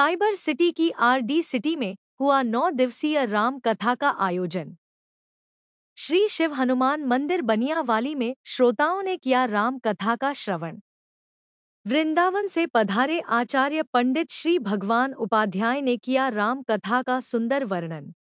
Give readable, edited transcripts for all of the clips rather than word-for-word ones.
Cyber city की RD city में हुआ 9 दिवसीय राम कथा का आयोजन। श्री शिव हनुमान मंदिर बनियावाली में श्रोताओं ने किया राम कथा का श्रवण। वृंदावन से पधारे आचार्य पंडित श्री भगवान उपाध्याय ने किया राम कथा का सुंदर वर्णन।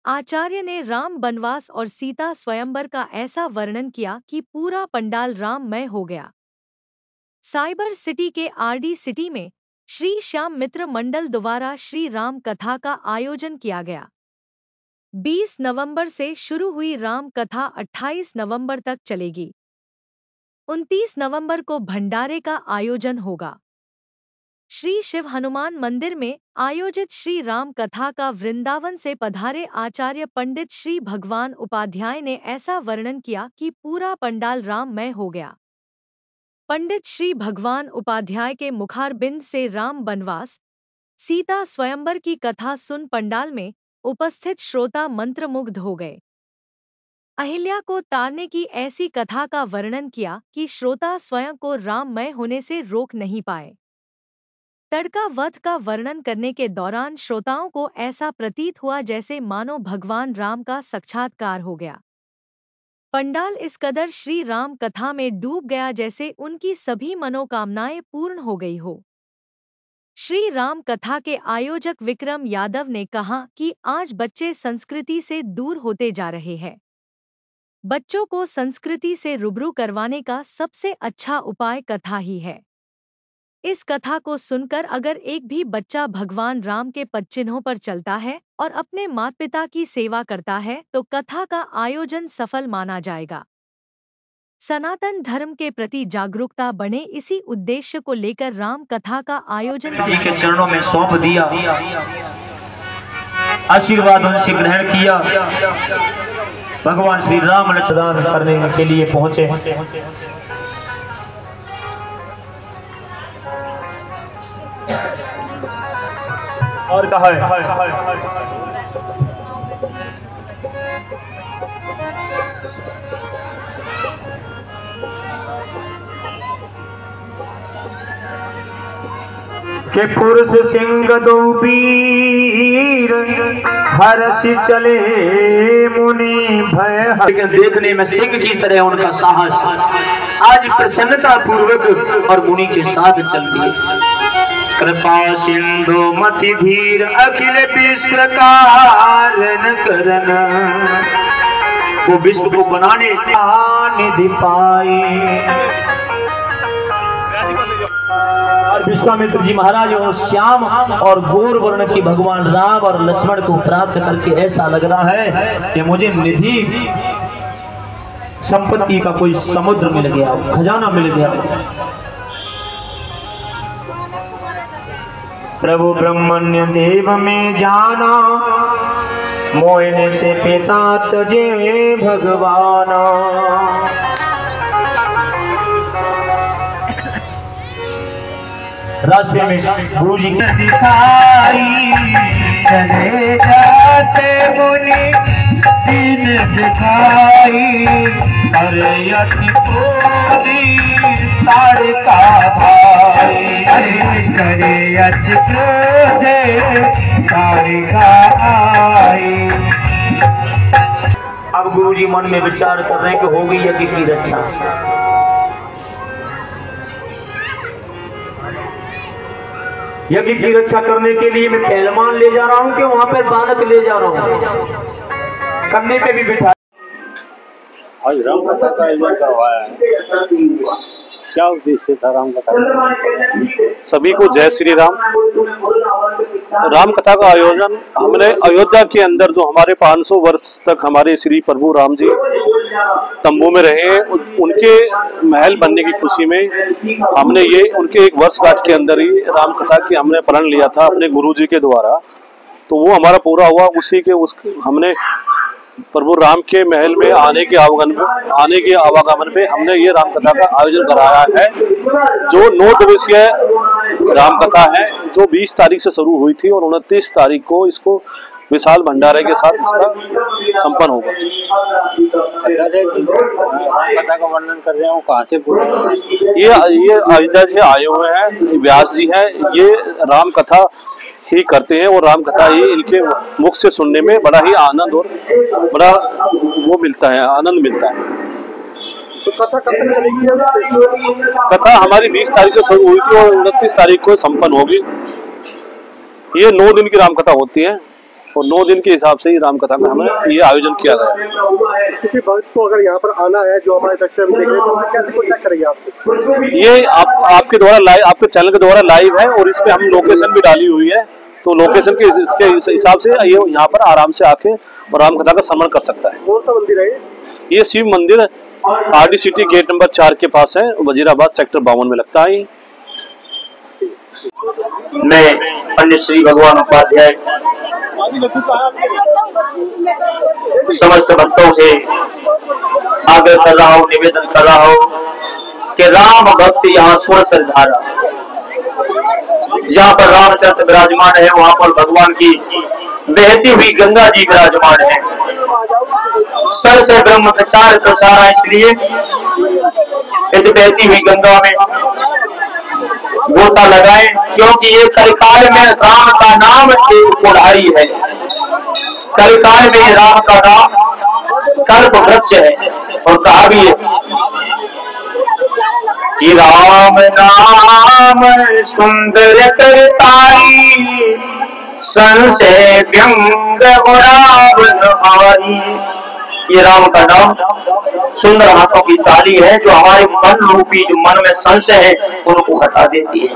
आचार्य ने राम बनवास और सीता स्वयंवर का ऐसा वर्णन किया कि पूरा पंडाल राममय हो गया। साइबर सिटी के आरडी सिटी में श्री श्याम मित्र मंडल द्वारा श्री राम कथा का आयोजन किया गया। 20 नवंबर से शुरू हुई राम कथा 28 नवंबर तक चलेगी। 29 नवंबर को भंडारे का आयोजन होगा। श्री शिव हनुमान मंदिर में आयोजित श्री राम कथा का वृंदावन से पधारे आचार्य पंडित श्री भगवान उपाध्याय ने ऐसा वर्णन किया कि पूरा पंडाल राममय हो गया। पंडित श्री भगवान उपाध्याय के मुखारबिंद से राम बनवास, सीता स्वयंवर की कथा सुन पंडाल में उपस्थित श्रोता मंत्रमुग्ध हो गए। अहिल्या को तारने की ऐसी कथा का वर्णन किया कि श्रोता स्वयं को राममय होने से रोक नहीं पाए। तड़का वध का वर्णन करने के दौरान श्रोताओं को ऐसा प्रतीत हुआ जैसे मानो भगवान राम का साक्षात्कार हो गया। पंडाल इस कदर श्री राम कथा में डूब गया जैसे उनकी सभी मनोकामनाएं पूर्ण हो गई हो। श्री राम कथा के आयोजक विक्रम यादव ने कहा कि आज बच्चे संस्कृति से दूर होते जा रहे हैं। बच्चों को संस्कृति से रूबरू करवाने का सबसे अच्छा उपाय कथा ही है। इस कथा को सुनकर अगर एक भी बच्चा भगवान राम के पदचिन्हों पर चलता है और अपने माता पिता की सेवा करता है तो कथा का आयोजन सफल माना जाएगा। सनातन धर्म के प्रति जागरूकता बढ़े, इसी उद्देश्य को लेकर राम कथा का आयोजन जी के चरणों में सौंप दिया, आशीर्वाद उनसे ग्रहण किया। भगवान श्री राम लक्ष्मण करने के लिए पहुंचे। और कहा के पुरुष सिंह दो वीर हर्ष चले मुनि भय। देखने में सिंह की तरह उनका साहस आज प्रसन्नता पूर्वक और मुनि के साथ चलती है। कृपा सिंधु मति धीर अखिल विश्व कारण करन, वो विश्व को बनाने निधि पाई। और विश्वामित्र जी महाराज श्याम और गौर वर्ण की भगवान राम और लक्ष्मण को प्राप्त करके ऐसा लग रहा है कि मुझे निधि संपत्ति का कोई समुद्र मिल गया, खजाना मिल गया। प्रभु ब्रह्मण्य देव में जाना, मोहिनी ते पिता तजे भगवान। रास्ते में गुरु जी के दिखाई चले जाते मुनि दिन दिखाई। अरे अति क्रोधी ताड़का भाई, करे अति क्रोधे ताड़का आई। अब गुरु जी मन में विचार कर रहे हैं कि हो गई यज्ञ की रक्षा। यज्ञ की रक्षा करने के लिए मैं पहलवान ले जा रहा हूं कि वहां पर बालक ले जा रहा हूं, कंधे पे भी बिठा। आज राम कथा का आयोजन करवाया है, क्या उद्देश्य था राम कथा? सभी को जय श्री राम। राम कथा का आयोजन हमने अयोध्या के अंदर जो हमारे 500 वर्ष तक हमारे श्री प्रभु राम जी तंबू में रहे, उनके महल बनने की खुशी में हमने ये उनके एक वर्षगांठ के अंदर ही राम कथा की हमने प्रण लिया था अपने गुरु जी के द्वारा। तो वो हमारा पूरा हुआ। उसी के हमने प्रभु राम के महल में आने के आवागमन पे हमने ये राम कथा का आयोजन कराया है, जो 9 दिवसीय राम कथा है, जो 20 तारीख से शुरू हुई थी और 29 तारीख को इसको विशाल भंडारे के साथ इसका संपन्न होगा। कथा का वर्णन कर रहे हो, कहाँ से ये अयोध्या से आए हुए हैं, व्यास जी हैं, ये राम कथा ही करते हैं और राम कथा ही इनके मुख से सुनने में बड़ा ही आनंद और बड़ा वो मिलता है, आनंद मिलता है। तो कथा कब तक चलेगी? कथा हमारी 20 तारीख को शुरू हुई थी और 29 तारीख को संपन्न होगी। ये 9 दिन की राम कथा होती है और 9 दिन के हिसाब से ही राम कथा में हमें ये आयोजन किया गया। किसी भक्त को अगर यहाँ पर आना है जो हमारे दर्शक देख रहे हैं तो कैसे कॉन्टैक्ट करेंगे आपसे? ये आपके द्वारा लाइव, आपके चैनल के द्वारा लाइव है और इसमें हम लोकेशन भी डाली हुई है, तो लोकेशन के हिसाब से ये यहाँ पर आराम से आके और राम कथा का श्रवण कर सकता है। कौन सा मंदिर है ये? शिव मंदिर RD सिटी गेट नंबर 4 के पास है, वजीराबाद सेक्टर 52 में लगता है। मैं पंडित श्री भगवान उपाध्याय समस्त भक्तों से आग्रह कर रहा हूँ, निवेदन कर रहा हूँ कि राम भक्त यहाँ स्वर धारा, जहाँ पर रामचंद्र विराजमान है वहाँ पर भगवान की बहती हुई गंगा जी विराजमान है। सर से ब्रह्म प्रचार प्रसार है, इसलिए इस बहती हुई गंगा में गोता लगाए, क्योंकि ये कलिकाल में राम का नाम एक कुल्हाड़ी है। कलिकाल में राम का नाम कल्प वृक्ष है और कहा भी है कि राम नाम सुंदर करताई, संशय व्यंग रावण हारी। ये राम का नाम सुंदर हाथों की ताली है जो हमारे मन रूपी जो मन में संशय है उनको हटा देती है।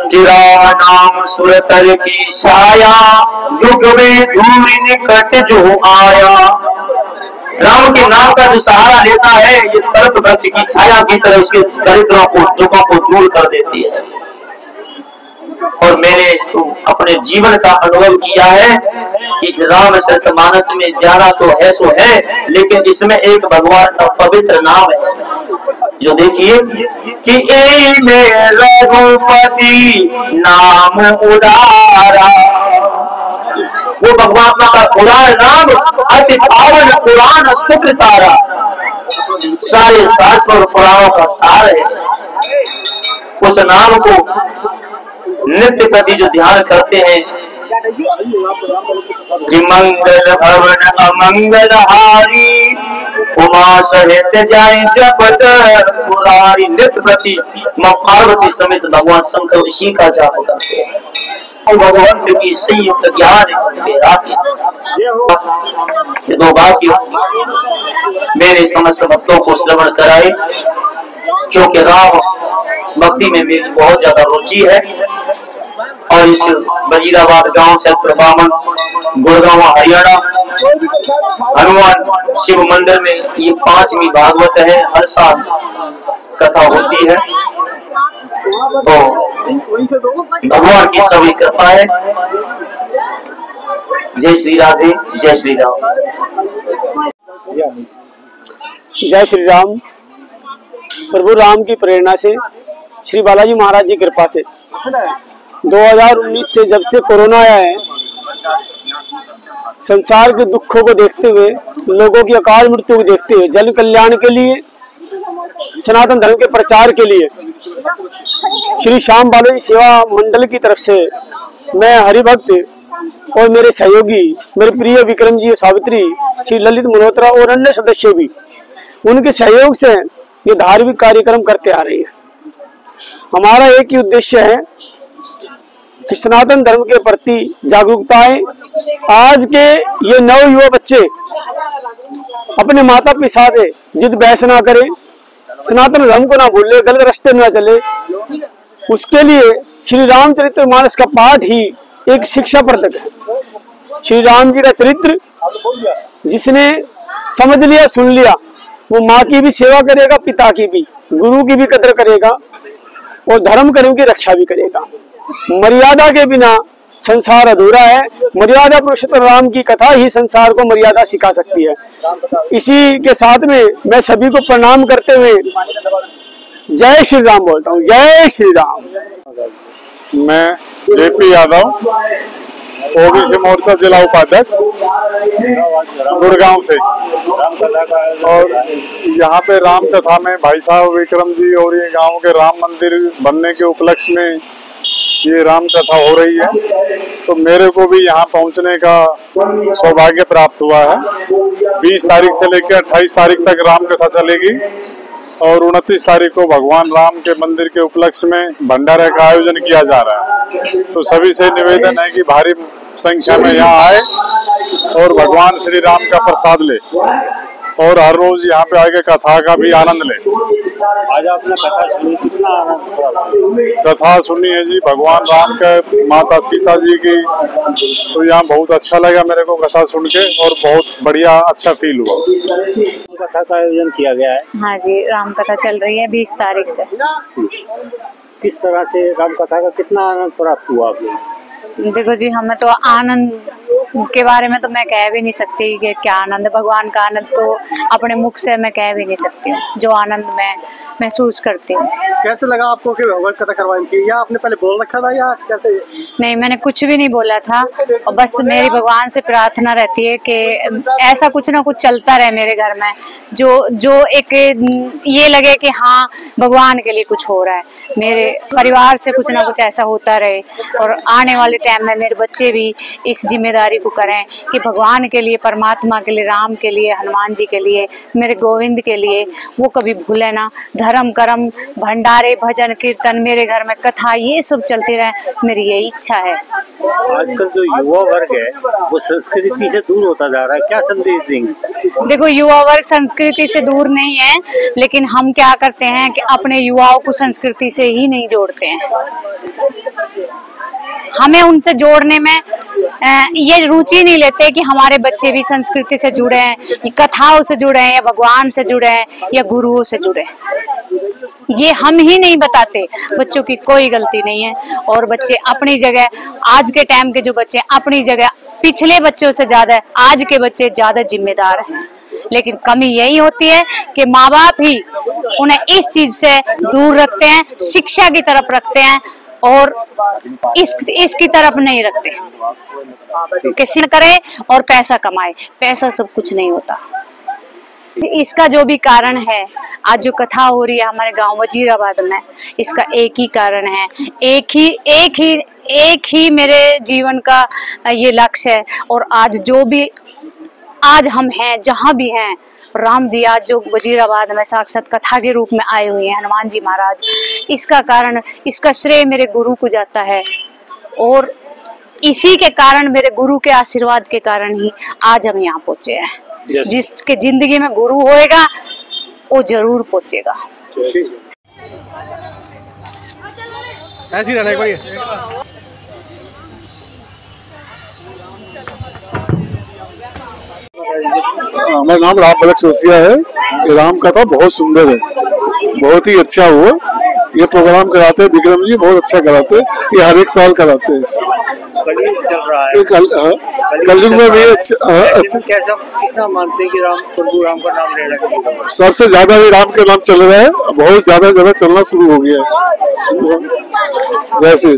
कि राम नाम सुरतर की छाया, युग में दूर निकट जो आया। राम के नाम का जो सहारा लेता है ये कल्प वृक्ष की छाया की तरह उसके दरिद्रों को, दुखों को दूर कर देती है। और मैंने तो अपने जीवन का अनुभव किया है कि रामचरितमानस में जाना तो है सो है, लेकिन इसमें एक भगवान का पवित्र नाम है जो देखिए कि ए में रघुपति नाम उदारा। वो भगवान का उदार नाम अति पावन पुराण शुक्र सारा, सारे शास्त्र पुराणों का सार है। उस नाम को नित्य प्रति जो ध्यान करते हैं कि मंगल भवन अमंगल हारी, उमा सहित जाए जपत पुरारी। नित्य प्रति मां पार्वती समेत भगवान शंकर ऋषि का जाप करते हैं और भगवंत की संयुक्त ज्ञान ये दो बात मेरे समस्त भक्तों को श्रवण कराए, क्योंकि राम भक्ति में मेरी बहुत ज्यादा रुचि है। और इस वजीराबाद गांव से प्रभावन गुड़गांव हरियाणा हनुमान शिव मंदिर में ये 5वीं भागवत है, हर साल कथा होती है। तो भगवान की सभी कृपा है। जय श्री राधे, जय श्री राम। जय श्री राम। प्रभु राम की प्रेरणा से, श्री बालाजी महाराज जी कृपा से 2019 से जब से कोरोना आया है, संसार के दुखों को देखते हुए, लोगों की अकाल मृत्यु को देखते हुए, जन कल्याण के लिए, सनातन धर्म के प्रचार के लिए श्री श्याम बालाजी सेवा मंडल की तरफ से मैं हरिभक्त और मेरे सहयोगी, मेरे प्रिय विक्रम जी, सावित्री, श्री ललित मल्होत्रा और अन्य सदस्य भी उनके सहयोग से ये धार्मिक कार्यक्रम करते आ रहे हैं। हमारा एक ही उद्देश्य है कि सनातन धर्म के प्रति जागरूकता है। आज के ये नव युवा बच्चे अपने माता पिता से जिद बहस ना करें, सनातन धर्म को ना भूले, गलत रास्ते में ना चले। उसके लिए श्री रामचरितमानस का पाठ ही एक शिक्षा प्रदक है। श्री राम जी का चरित्र जिसने समझ लिया, सुन लिया, वो माँ की भी सेवा करेगा, पिता की भी, गुरु की भी कदर करेगा और धर्म कर्म की रक्षा भी करेगा। मर्यादा के बिना संसार अधूरा है। मर्यादा पुरुषोत्तम राम की कथा ही संसार को मर्यादा सिखा सकती है। इसी के साथ में मैं सभी को प्रणाम करते हुए जय श्री राम बोलता हूँ। जय श्री राम। मैं JP यादव ओबीसी मोर्चा जिला उपाध्यक्ष गुड़गांव से। और यहाँ पे राम कथा में भाई साहब विक्रम जी और ये गांव के राम मंदिर बनने के उपलक्ष्य में ये राम कथा हो रही है, तो मेरे को भी यहाँ पहुँचने का सौभाग्य प्राप्त हुआ है। 20 तारीख से लेकर 28 तारीख तक राम कथा चलेगी और 29 तारीख को भगवान राम के मंदिर के उपलक्ष्य में भंडारे का आयोजन किया जा रहा है। तो सभी से निवेदन है कि भारी संख्या में यहाँ आए और भगवान श्री राम का प्रसाद ले और हर रोज यहाँ पे आके कथा का भी आनंद ले। आज आपने कथा सुनी, कितना आनंद? कथा सुनी है जी भगवान राम के, माता सीता जी की, तो यहाँ बहुत अच्छा लगा मेरे को कथा सुन के और बहुत बढ़िया अच्छा फील हुआ। कथा का आयोजन किया गया है? हाँ जी, राम कथा चल रही है 20 तारीख से। किस तरह से राम कथा का कितना आनंद प्राप्त हुआ आपको? देखो जी, हमें तो आनंद के बारे में तो मैं कह भी नहीं सकती कि क्या आनंद है। भगवान का आनंद तो अपने मुख से मैं कह भी नहीं सकती हूँ, जो आनंद मैं महसूस करती हूँ। कैसे लगा आपको कि भगवत कथा करवानी थी, या आपने पहले बोल रखा था या कैसे? नहीं, मैंने कुछ भी नहीं बोला था, और बस मेरी भगवान से प्रार्थना रहती है कि ऐसा कुछ ना कुछ चलता रहे मेरे घर में, जो एक ये लगे कि हाँ भगवान के लिए कुछ हो रहा है, मेरे परिवार से कुछ ना कुछ ऐसा होता रहे। और आने वाले टाइम में मेरे बच्चे भी इस जिम्मेदारी को करें कि भगवान के लिए, परमात्मा के लिए, राम के लिए, हनुमान जी के लिए, मेरे गोविंद के लिए वो कभी भूले ना। धर्म कर्म भंडारे भजन कीर्तन, मेरे घर में कथा, ये सब चलती रहे, मेरी यही इच्छा है। आजकल जो युवा वर्ग है वो संस्कृति से दूर होता जा रहा है, क्या संदेश देंगे? देखो, युवा वर्ग संस्कृति से दूर नहीं है, लेकिन हम क्या करते हैं कि अपने युवाओं को संस्कृति से ही नहीं जोड़ते हैं। हमें उनसे जोड़ने में ये रुचि नहीं लेते कि हमारे बच्चे भी संस्कृति से जुड़े हैं, कथाओं से जुड़े हैं, या भगवान से जुड़े हैं, या गुरुओं से जुड़े हैं। ये हम ही नहीं बताते, बच्चों की कोई गलती नहीं है। और बच्चे अपनी जगह, आज के टाइम के जो बच्चे अपनी जगह पिछले बच्चों से ज्यादा, आज के बच्चे ज्यादा जिम्मेदार हैं। लेकिन कमी यही होती है कि माँ बाप ही उन्हें इस चीज से दूर रखते हैं, शिक्षा की तरफ रखते हैं और इसकी तरफ नहीं रखते। किसी करे और पैसा कमाए, पैसा सब कुछ नहीं होता। इसका जो भी कारण है, आज जो कथा हो रही है हमारे गांव वजीराबाद में, इसका एक ही कारण है, एक ही मेरे जीवन का ये लक्ष्य है। और आज जो भी आज हम हैं, जहाँ भी हैं, राम जी आज जो वजीराबाद में साक्षात कथा के रूप में आए हुए हैं, हनुमान जी महाराज, इसका कारण, इसका श्रेय मेरे गुरु को जाता है। और इसी के कारण, मेरे गुरु के आशीर्वाद के कारण ही आज हम यहाँ पहुँचे हैं। जिसके जिंदगी में गुरु होएगा वो जरूर पहुँचेगा। ऐसी रहना एक बार। हमारा नाम राम बलक ससिया है। ये राम कथा बहुत सुंदर है, बहुत ही अच्छा हुआ। ये प्रोग्राम कराते हैं विक्रम जी, बहुत अच्छा कराते हैं, ये हर एक साल कराते हैं। कलयुग चल रहा है, कलयुग में भी अच्छा। कैसा कितना मानते हैं कि राम, प्रभु राम का नाम लेना चाहिए? सबसे ज्यादा भी राम के नाम चल रहा है, बहुत ज्यादा चलना शुरू हो गया है वैसे।